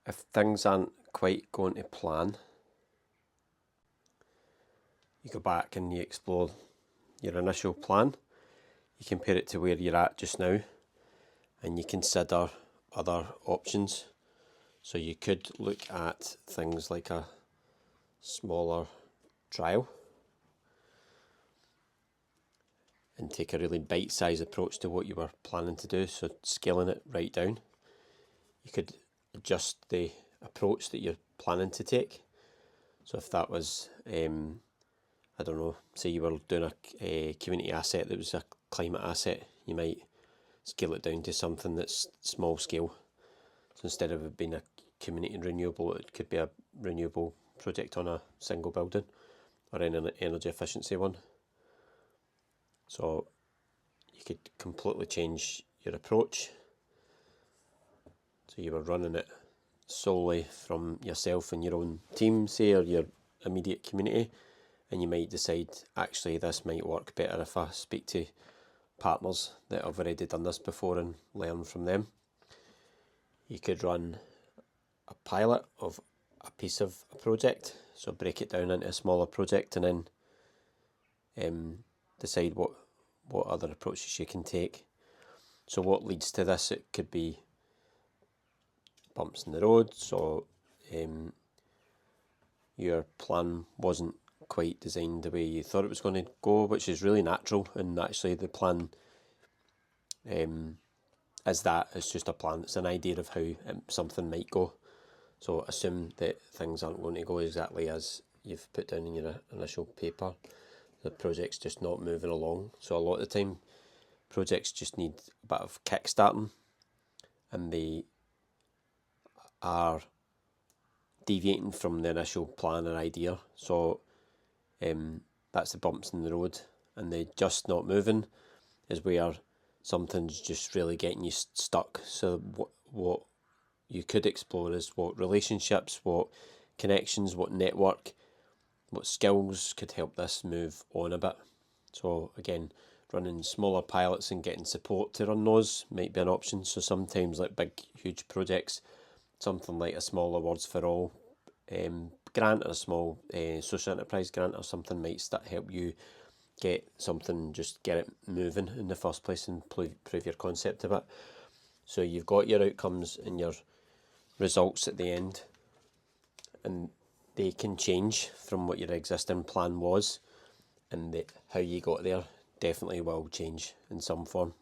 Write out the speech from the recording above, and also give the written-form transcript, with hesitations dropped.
If things aren't quite going to plan, you go back and you explore your initial plan. You compare it to where you're at just now, and you consider other options. So you could look at things like a smaller trial and take a really bite-sized approach to what you were planning to do, so scaling it right down. You could adjust the approach that you're planning to take. So if that was, I don't know, say you were doing a community asset that was a climate asset, you might scale it down to something that's small scale. So instead of it being a community renewable, it could be a renewable project on a single building or an energy efficiency one. So you could completely change your approach. So you were running it solely from yourself and your own team, say, or your immediate community, and you might decide, actually, this might work better if I speak to partners that have already done this before and learn from them. You could run a pilot of a piece of a project, so break it down into a smaller project and then decide what other approaches you can take. So what leads to this? It could be bumps in the road, so your plan wasn't quite designed the way you thought it was going to go, which is really natural, and actually the plan is that it's just a plan. It's an idea of how something might go. So assume that things aren't going to go exactly as you've put down in your initial paper. The project's just not moving along. So a lot of the time, projects just need a bit of kick-starting, and they are deviating from the initial plan or idea. So that's the bumps in the road, and they just not moving is where something's just really getting you stuck. So what you could explore is what relationships, what connections, what network, what skills could help this move on a bit. So again, running smaller pilots and getting support to run those might be an option. So sometimes, like big, huge projects, something like a small Awards for All grant or a small social enterprise grant or something might help you get it moving in the first place and prove your concept of it. So you've got your outcomes and your results at the end, and they can change from what your existing plan was, and how you got there definitely will change in some form.